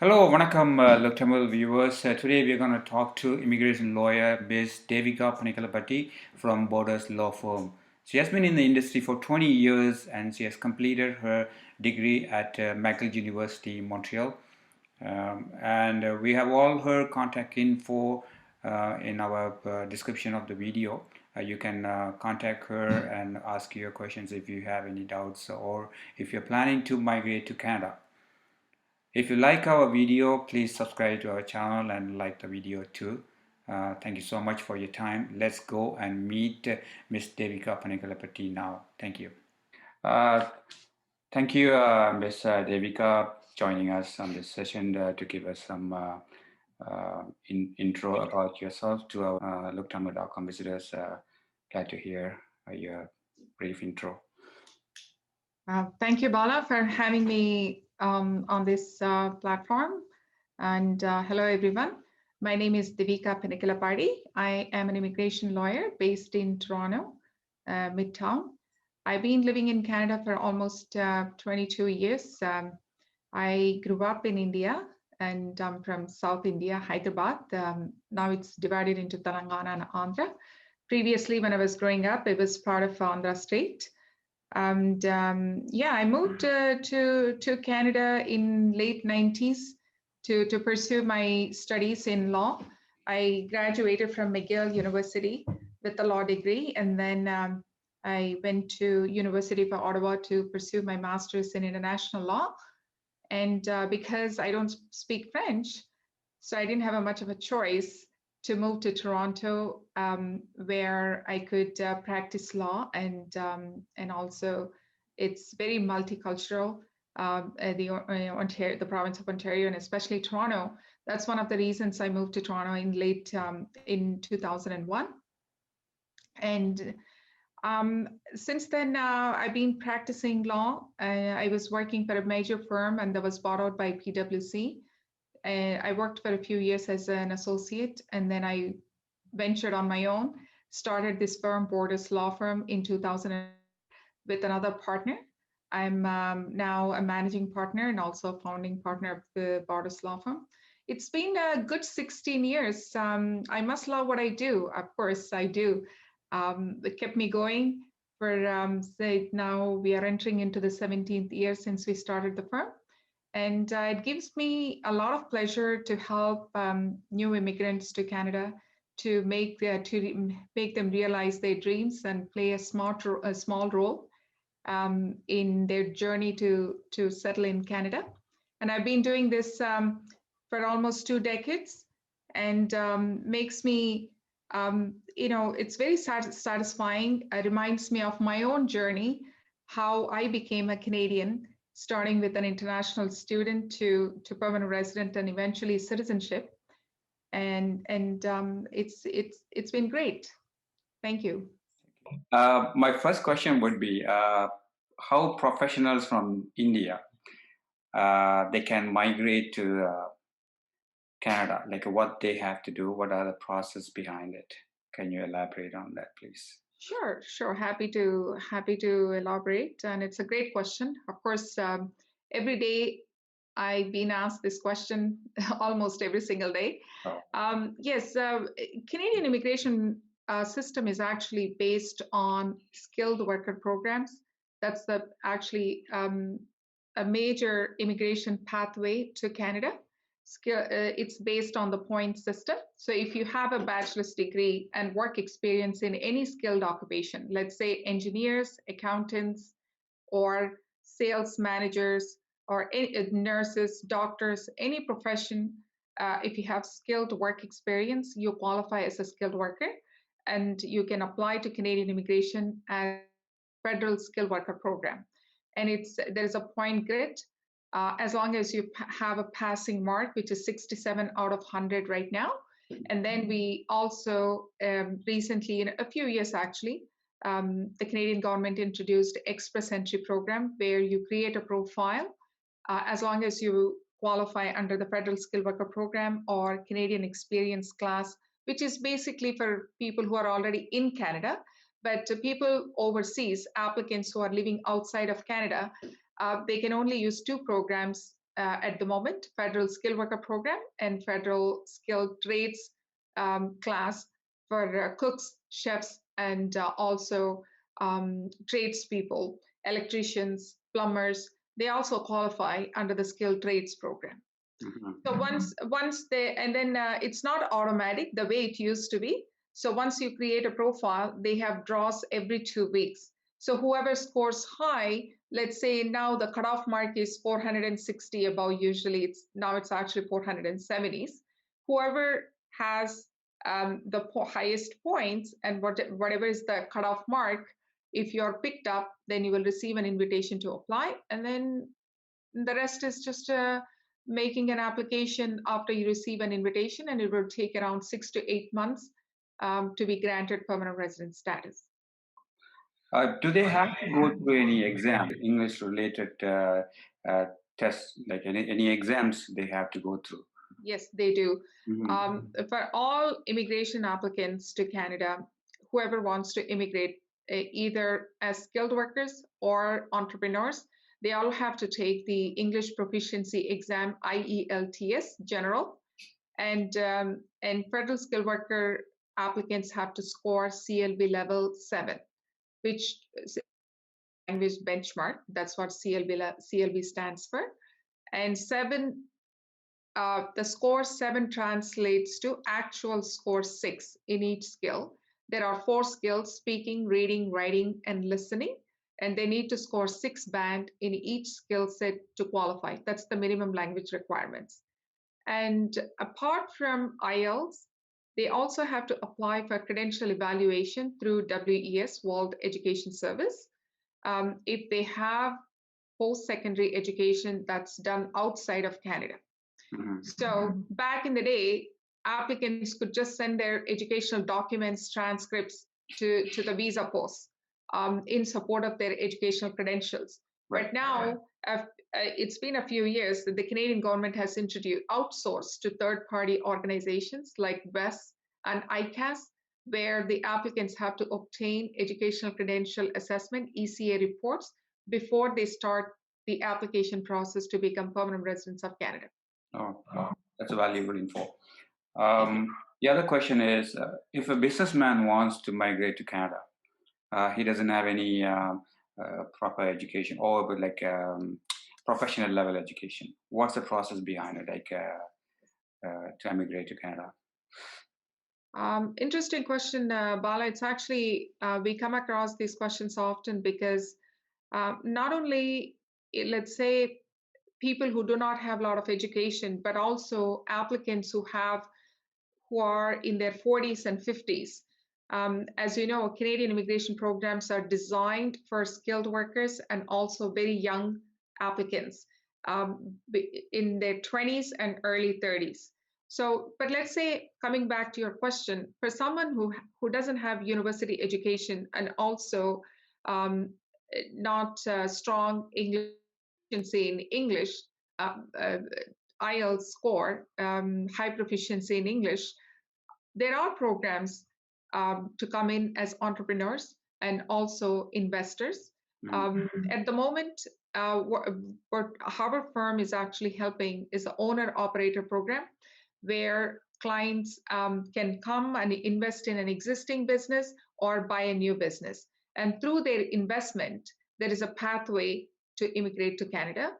Hello, Vanakkam, Look Tamil viewers. Today we are going to talk to immigration lawyer Ms. Devika Penekelapati from Borders Law Firm. She has been in the industry for 20 years and she has completed her degree at Migrate University, Montreal. And we have all her contact info in our description of the video. You can contact her and ask your questions if you have any doubts or if you're planning to migrate to Canada. If you like our video, please subscribe to our channel and like the video too. Thank you so much for your time. Let's go and meet Ms. Devika Penekelapati now. Thank you. Uh, Thank you, Ms. Devika, joining us on this session to give us some intro about yourself to our looktamil.com visitors. Glad to hear your brief intro. Thank you, Bala, for having me on this platform. And hello, everyone. My name is Devika Penekelapati. I am an immigration lawyer based in Toronto, Midtown. I've been living in Canada for almost 22 years. I grew up in India and I'm from South India, Hyderabad. Now it's divided into Telangana and Andhra. Previously, when I was growing up, it was part of Andhra state. And yeah, I moved to Canada in late 90s to pursue my studies in law. I graduated from McGill University with a law degree, and then I went to University of Ottawa to pursue my master's in international law. And because I don't speak French, so I didn't have much of a choice to move to Toronto, where I could practice law, and also it's very multicultural. The province of Ontario, and especially Toronto. That's one of the reasons I moved to Toronto in late in 2001. And since then, I've been practicing law. I was working for a major firm, and that was bought out by PwC. I worked for a few years as an associate, and then I ventured on my own, started this firm, Borders Law Firm, in 2000 with another partner. I'm now a managing partner and also a founding partner of the Borders Law Firm. It's been a good 16 years. I must love what I do. Of course, I do. It kept me going for, say, now we are entering into the 17th year since we started the firm. And it gives me a lot of pleasure to help new immigrants to Canada to make them realize their dreams and play a small role in their journey to settle in Canada. And I've been doing this for almost 2 decades, and makes me, it's very satisfying. It reminds me of my own journey, how I became a Canadian, starting with an international student to permanent resident and eventually citizenship. And it's been great. Thank you. My first question would be how professionals from India they can migrate to Canada, like what they have to do, what are the process behind it? Can you elaborate on that, please? Sure. Happy to elaborate, and it's a great question. Of course, every day I've been asked this question almost every single day. Oh. Yes, Canadian immigration system is actually based on skilled worker programs. That's actually a major immigration pathway to Canada. It's based on the point system. So if you have a bachelor's degree and work experience in any skilled occupation, let's say engineers, accountants, or sales managers, or nurses, doctors, any profession, if you have skilled work experience, you qualify as a skilled worker, and you can apply to Canadian immigration as federal skilled worker program. And there's a point grid. As long as you have a passing mark, which is 67 out of 100 right now. And then we also recently, in a few years actually, the Canadian government introduced Express Entry program, where you create a profile as long as you qualify under the Federal Skilled Worker Program or Canadian Experience Class, which is basically for people who are already in Canada. But people overseas, applicants who are living outside of Canada, they can only use 2 programs at the moment, federal skilled worker program and federal skilled trades class for cooks, chefs, and also tradespeople, electricians, plumbers. They also qualify under the skilled trades program. So once they, and then it's not automatic the way it used to be. So once you create a profile, they have draws every 2 weeks. So whoever scores high, let's say now the cutoff mark is 460 above, usually it's actually 470s. Whoever has the highest points and whatever is the cutoff mark, if you're picked up, then you will receive an invitation to apply. And then the rest is just making an application after you receive an invitation, and it will take around 6 to 8 months to be granted permanent resident status. Do they have to go through any exam, English-related tests, like any exams they have to go through? Yes, they do. For all immigration applicants to Canada, whoever wants to immigrate, either as skilled workers or entrepreneurs, they all have to take the English proficiency exam, IELTS general, and federal skilled worker applicants have to score CLB level 7, which is language benchmark. That's what CLB stands for. And 7, the score 7 translates to actual score 6 in each skill. There are 4 skills: speaking, reading, writing, and listening. And they need to score 6 band in each skill set to qualify. That's the minimum language requirements. And apart from IELTS, they also have to apply for credential evaluation through WES, World Education Service, if they have post-secondary education that's done outside of Canada. So back in the day, applicants could just send their educational documents, transcripts to the visa post in support of their educational credentials. Right now, it's been a few years that the Canadian government has introduced outsourced to third-party organizations like WES and ICAS, where the applicants have to obtain educational credential assessment, ECA reports, before they start the application process to become permanent residents of Canada. Oh, that's a valuable info. The other question is, if a businessman wants to migrate to Canada, he doesn't have any proper education or like professional level education. What's the process behind it, like to emigrate to Canada? Interesting question, Bala. It's actually, we come across these questions often because not only, let's say, people who do not have a lot of education, but also applicants who are in their 40s and 50s. As you know, Canadian immigration programs are designed for skilled workers and also very young applicants in their 20s and early 30s. So, but let's say, coming back to your question, for someone who doesn't have university education and also not strong English in English, IELTS score, high proficiency in English, there are programs to come in as entrepreneurs and also investors. At the moment, what our firm is actually helping is the owner-operator program, where clients can come and invest in an existing business or buy a new business. And through their investment, there is a pathway to immigrate to Canada.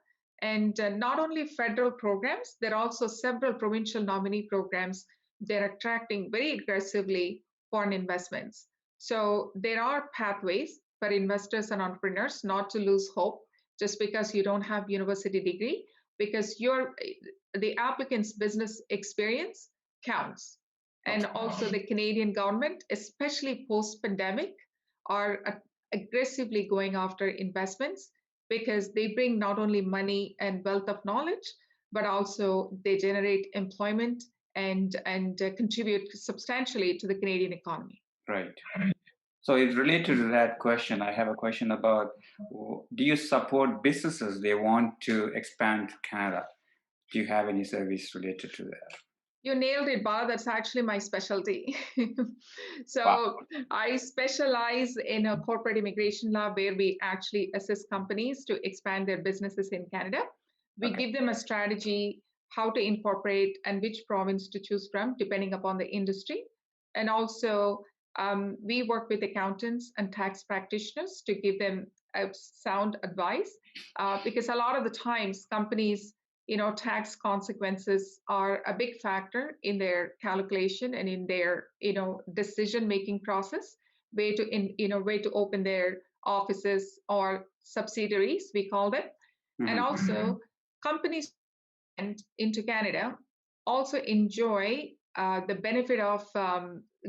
And not only federal programs, there are also several provincial nominee programs. They're attracting very aggressively foreign investments. So there are pathways for investors and entrepreneurs not to lose hope just because you don't have university degree, because the applicant's business experience counts. And also the Canadian government, especially post-pandemic, are aggressively going after investments because they bring not only money and wealth of knowledge, but also they generate employment and contribute substantially to the Canadian economy. Right. So it's related to that question. I have a question about, do you support businesses they want to expand to Canada? Do you have any service related to that? You nailed it, Bala. That's actually my specialty. So wow. I specialize in a corporate immigration law where we actually assist companies to expand their businesses in Canada. We give them a strategy, how to incorporate and which province to choose from, depending upon the industry. And also, we work with accountants and tax practitioners to give them sound advice, because a lot of the times companies, tax consequences are a big factor in their calculation and in their, decision making process, way to open their offices or subsidiaries, we call them. And also, companies into Canada also enjoy the benefit of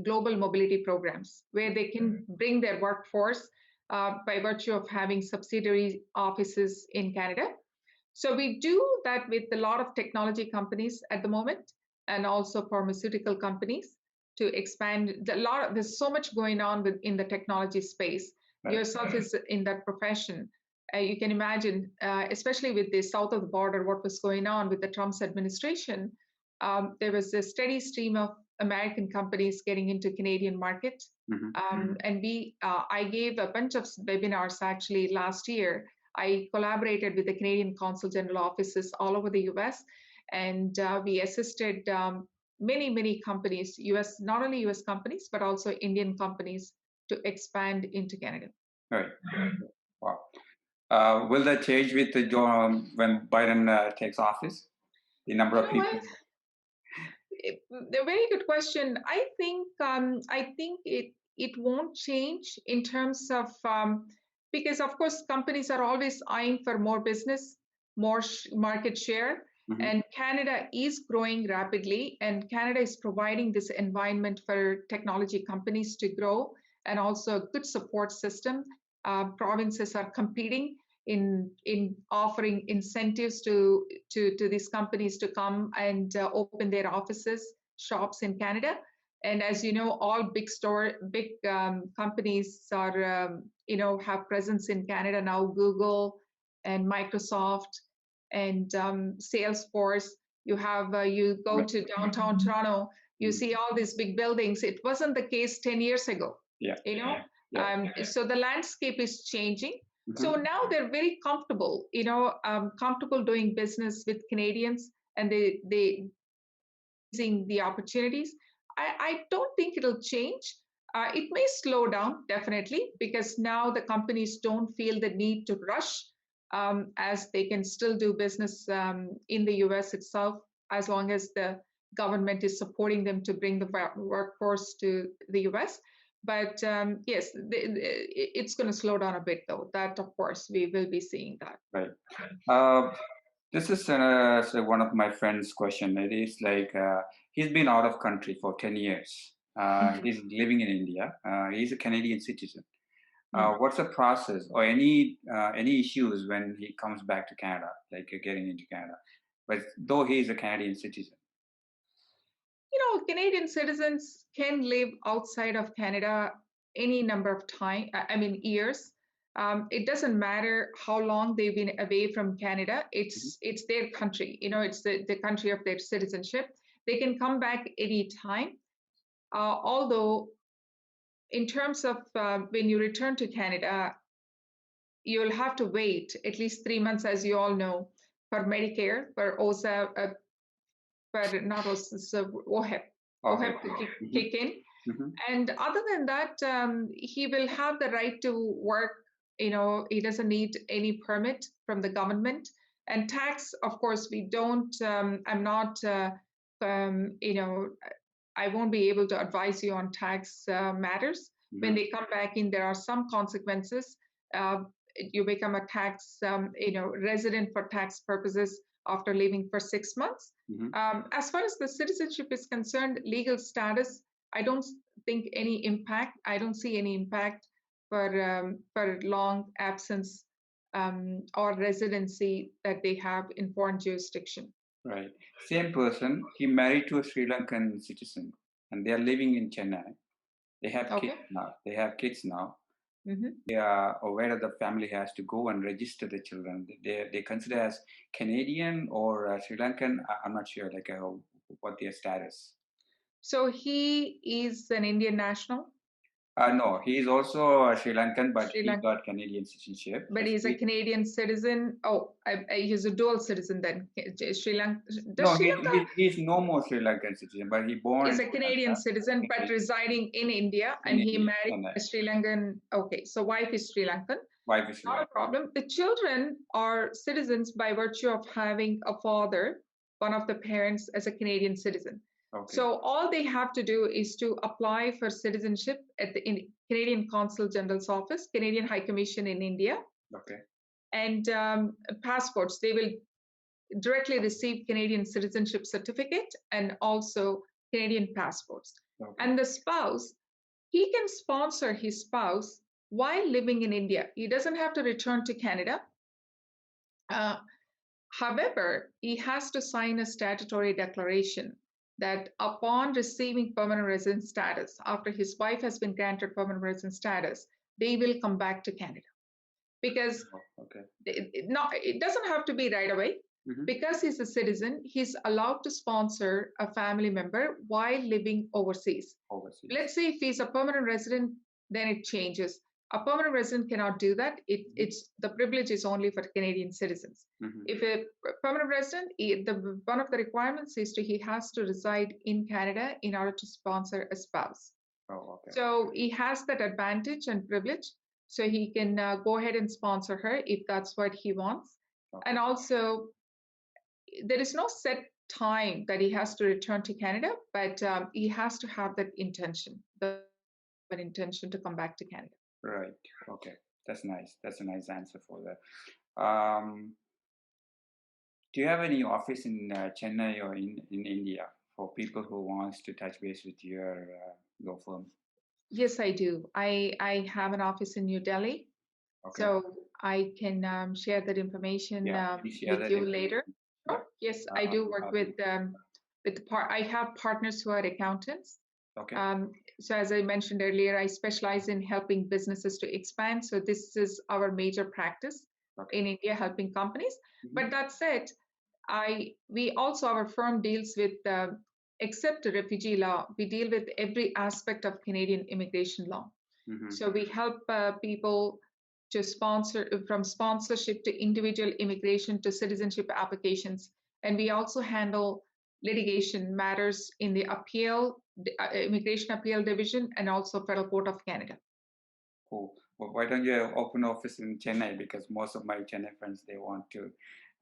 global mobility programs, where they can bring their workforce by virtue of having subsidiary offices in Canada. So we do that with a lot of technology companies at the moment, and also pharmaceutical companies to expand. There's so much going on in the technology space. Right. Yourself is in that profession. You can imagine, especially with the south of the border, what was going on with the Trump's administration. There was a steady stream of American companies getting into Canadian market. And I gave a bunch of webinars actually last year. I collaborated with the Canadian Consul General offices all over the U.S. and we assisted many companies, not only U.S. companies, but also Indian companies to expand into Canada. Right. Wow. Will that change with when Biden takes office? The number of people. A very good question. I think it won't change in terms of because of course companies are always eyeing for more business, more market share, and Canada is growing rapidly, and Canada is providing this environment for technology companies to grow, and also a good support system. Provinces are competing in offering incentives to these companies to come and open their offices, shops in Canada. And as you know, all big companies are have presence in Canada now. Google and Microsoft and Salesforce. You go to downtown Toronto, you see all these big buildings. It wasn't the case 10 years ago. So the landscape is changing. So now they're very comfortable, comfortable doing business with Canadians, and they using the opportunities. I don't think it'll change. It may slow down, definitely, because now the companies don't feel the need to rush, as they can still do business in the U.S. itself, as long as the government is supporting them to bring the workforce to the U.S. But yes, it's going to slow down a bit, though. That, of course, we will be seeing that. Right. This is one of my friend's question. It is like he's been out of country for 10 years. He's living in India. He's a Canadian citizen. What's the process or any issues when he comes back to Canada, like getting into Canada? But though he is a Canadian citizen. Canadian citizens can live outside of Canada any number of years. It doesn't matter how long they've been away from Canada. It's their country. It's the country of their citizenship. They can come back any time. Although, in terms of when you return to Canada, you'll have to wait at least 3 months, as you all know, for Medicare, for OSA, but not OSA, so OHIP. OHIP to kick in. And other than that, he will have the right to work. He doesn't need any permit from the government. And tax, of course, we don't. I'm not. I won't be able to advise you on tax matters. When they come back in, there are some consequences. You become a tax, resident for tax purposes after leaving for 6 months. As far as the citizenship is concerned, legal status, I don't think any impact. I don't see any impact for long absence or residency that they have in foreign jurisdiction. Right. Same person, he married to a Sri Lankan citizen, and they are living in Chennai. They have kids now. They are aware that the family has to go and register the children. They consider as Canadian or Sri Lankan. I'm not sure, what their status. So he is an Indian national? No, he is also Sri Lankan, but Sri he Lanka, got Canadian citizenship. but he's a Canadian citizen. Oh, he's a dual citizen then. Sri Lanka, does No, Sri Lanka he's no more Sri Lankan citizen, but he born is in a Sri Canadian Lanka, citizen but residing in India, in and he India, married and a Sri Lankan. Okay, so wife is Sri Lankan. wife is Sri Not a Lankan. problem. The children are citizens by virtue of having a father, one of the parents, as a Canadian citizen. Okay. So all they have to do is to apply for citizenship at the Canadian Consul General's office, Canadian High Commission in India, Okay. and passports. They will directly receive Canadian citizenship certificate and also Canadian passports. Okay. And the spouse, he can sponsor his spouse while living in India. He doesn't have to return to Canada. However, he has to sign a statutory declaration that upon receiving permanent resident status, after his wife has been granted permanent resident status, they will come back to Canada. Because Okay. it doesn't have to be right away. Because he's a citizen, he's allowed to sponsor a family member while living overseas. Let's say if he's a permanent resident, then it changes. A permanent resident cannot do that. It's the privilege is only for Canadian citizens. If a permanent resident, one of the requirements is he has to reside in Canada in order to sponsor a spouse. Oh, okay. So he has that advantage and privilege. So he can go ahead and sponsor her if that's what he wants. Okay. And also, there is no set time that he has to return to Canada, but he has to have that intention, an intention to come back to Canada. Right. Okay. That's nice. That's a nice answer for that. Do you have any office in Chennai or in India for people who wants to touch base with your law firm? Yes, I do. I have an office in New Delhi. Okay. So I can share that information with you later. Sure. Yes, I do work with I have partners who are accountants. Okay. So as I mentioned earlier, I specialize in helping businesses to expand. So this is our major practice in India, helping companies. But that said, we also, our firm deals with except refugee law, we deal with every aspect of Canadian immigration law. So we help people to sponsor, from sponsorship to individual immigration to citizenship applications. And we also handle litigation matters in the immigration appeal division and also Federal Court of Canada. Cool. Well, why don't you open office in Chennai? Because most of my Chennai friends, they want to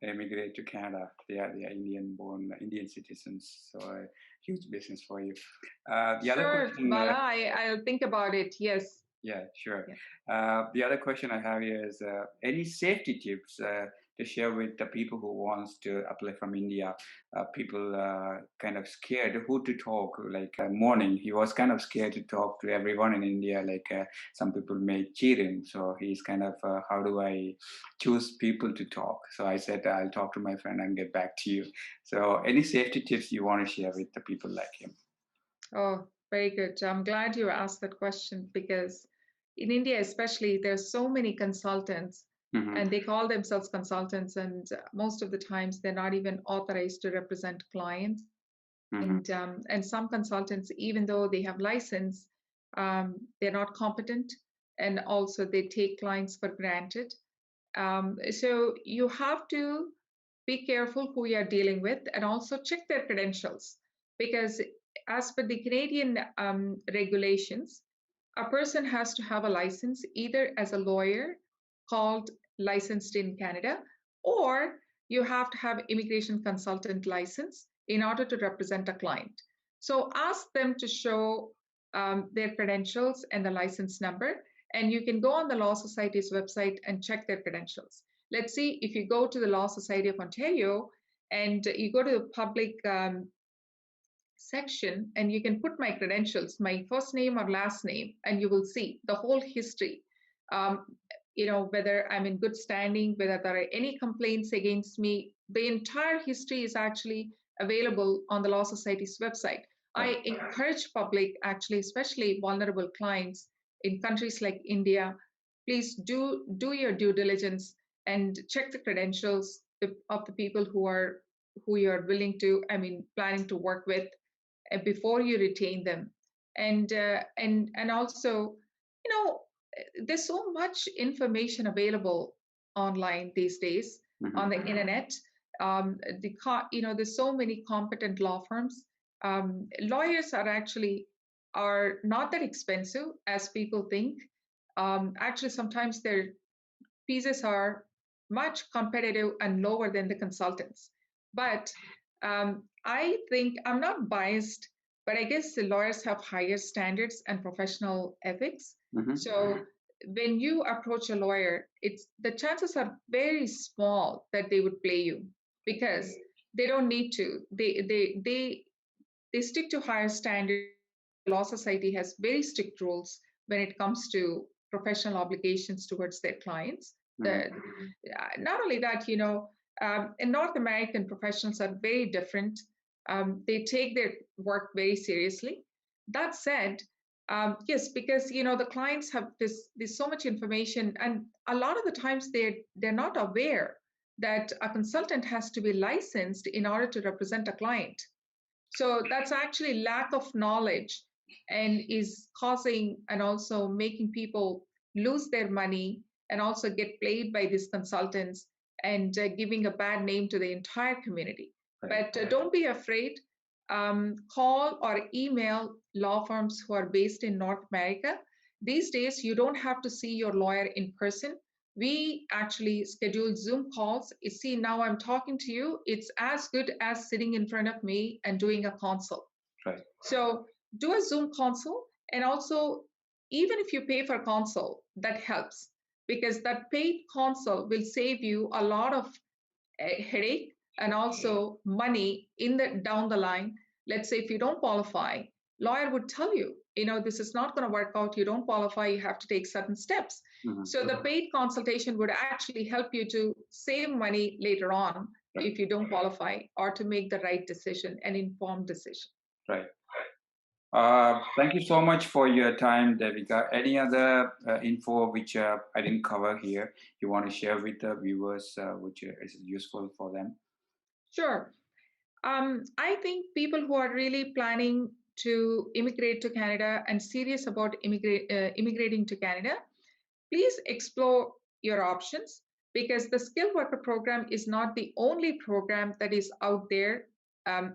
immigrate to Canada. They are Indian-born Indian citizens, so a huge business for you. The other question, Bala, I'll think about it. Yes. Yeah, sure. Yeah. The other question I have here is any safety tips to share with the people who wants to apply from India? People kind of scared who to talk. Like morning, he was kind of scared to talk to everyone in India. Like some people may cheat him, so he's kind of how do I choose people to talk? So I said I'll talk to my friend and get back to you. So any safety tips you want to share with the people like him? Oh, very good. I'm glad you asked that question because in India, especially, there's so many consultants and they call themselves consultants, and most of the times they're not even authorized to represent clients. And some consultants, even though they have license, they're not competent, and also they take clients for granted. So you have to be careful who you're dealing with and also check their credentials because as per the Canadian regulations, a person has to have a license either as a lawyer called licensed in Canada, or you have to have immigration consultant license in order to represent a client. So ask them to show their credentials and the license number, and you can go on the Law Society's website and check their credentials. Let's see, if you go to the Law Society of Ontario and you go to the public section and you can put my credentials, my first name or last name, and you will see the whole history. Whether I'm in good standing, whether there are any complaints against me, the entire history is actually available on the Law Society's website. I encourage public, actually, especially vulnerable clients in countries like India, please do your due diligence and check the credentials of the people who you're planning to work with before you retain them, and also you know, there's so much information available online these days on the internet. There's so many competent law firms. Lawyers are not that expensive as people think. Actually, sometimes their fees are much competitive and lower than the consultants. But I think I'm not biased, but I guess the lawyers have higher standards and professional ethics. So when you approach a lawyer, it's the chances are very small that they would play you because they don't need to. They stick to higher standards. Law society has very strict rules when it comes to professional obligations towards their clients. Not only that, in North American professionals are very different. They take their work very seriously. That said, yes, because the clients have this so much information, and a lot of the times they're not aware that a consultant has to be licensed in order to represent a client. So that's actually lack of knowledge and is causing and also making people lose their money and also get played by these consultants and giving a bad name to the entire community. Right. But don't be afraid. Call or email law firms who are based in North America. These days, you don't have to see your lawyer in person. We actually schedule Zoom calls. You see, now I'm talking to you. It's as good as sitting in front of me and doing a consult. Right. So do a Zoom consult. And also, even if you pay for a consult, that helps because that paid consult will save you a lot of headache and also money down the line. Let's say if you don't qualify, lawyer would tell you, this is not going to work out. You don't qualify. You have to take certain steps. So the paid consultation would actually help you to save money later on if you don't qualify or to make the right decision, an informed decision. Right. Thank you so much for your time, Devika. Any other info which I didn't cover here you want to share with the viewers which is useful for them? Sure. I think people who are really planning to immigrate to Canada and serious about immigrating to Canada, please explore your options because the skilled worker program is not the only program that is out there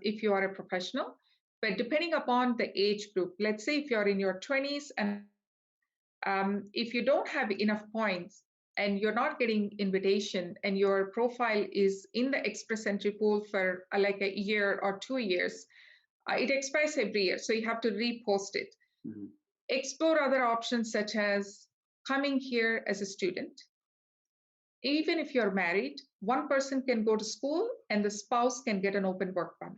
if you are a professional. But depending upon the age group, let's say if you're in your 20s and if you don't have enough points and you're not getting invitation and your profile is in the express entry pool for like a year or 2 years, it expires every year. So you have to repost it. Explore other options such as coming here as a student. Even if you're married, one person can go to school and the spouse can get an open work permit.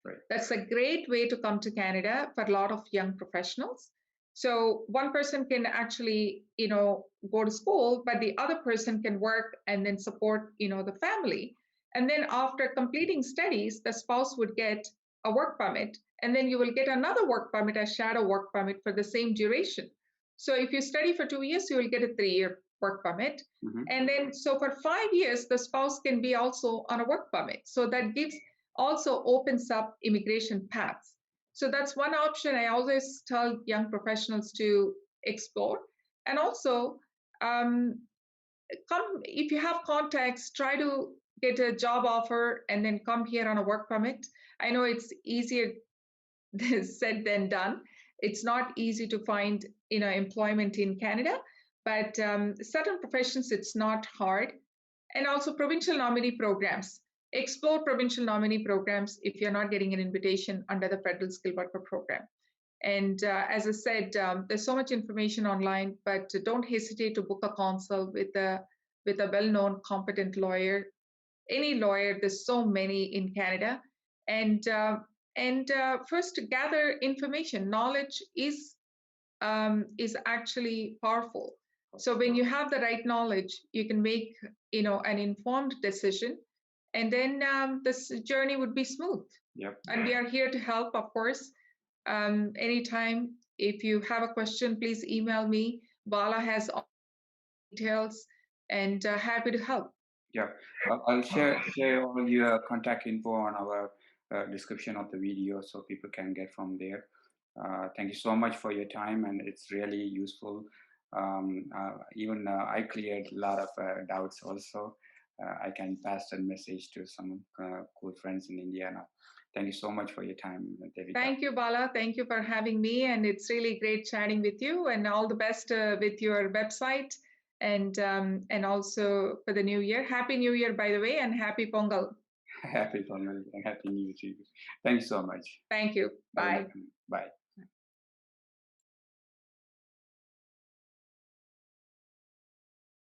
Right. That's a great way to come to Canada for a lot of young professionals. So one person can actually, go to school, but the other person can work and then support, the family. And then after completing studies, the spouse would get a work permit, and then you will get another work permit, a shadow work permit for the same duration. So if you study for 2 years, you will get a 3-year work permit. And then, so for 5 years, the spouse can be also on a work permit. So that also opens up immigration paths. So that's one option I always tell young professionals to explore. And also, if you have contacts, try to get a job offer and then come here on a work permit. I know it's easier said than done. It's not easy to find employment in Canada, but certain professions it's not hard. And also provincial nominee programs. Explore provincial nominee programs if you're not getting an invitation under the federal skilled worker program. And as I said, there's so much information online, but don't hesitate to book a consult with a well-known, competent lawyer. Any lawyer, there's so many in Canada. And first, to gather information. Knowledge is actually powerful. So when you have the right knowledge, you can make an informed decision, and then this journey would be smooth. Yep. And we are here to help, of course. Anytime, if you have a question, please email me. Bala has all details, and happy to help. Yeah, I'll share all your contact info on our description of the video so people can get from there. Thank you so much for your time, and it's really useful Even I cleared a lot of doubts also. I can pass that message to some good friends in India now. Thank you so much for your time, Devika. Thank you, Bala. Thank you for having me. And it's really great chatting with you, and all the best with your website and also for the new year. Happy New Year, by the way, and happy Pongal. Happy Pongal and Happy New Year to you. Thank you so much. Thank you. Bye. Bye.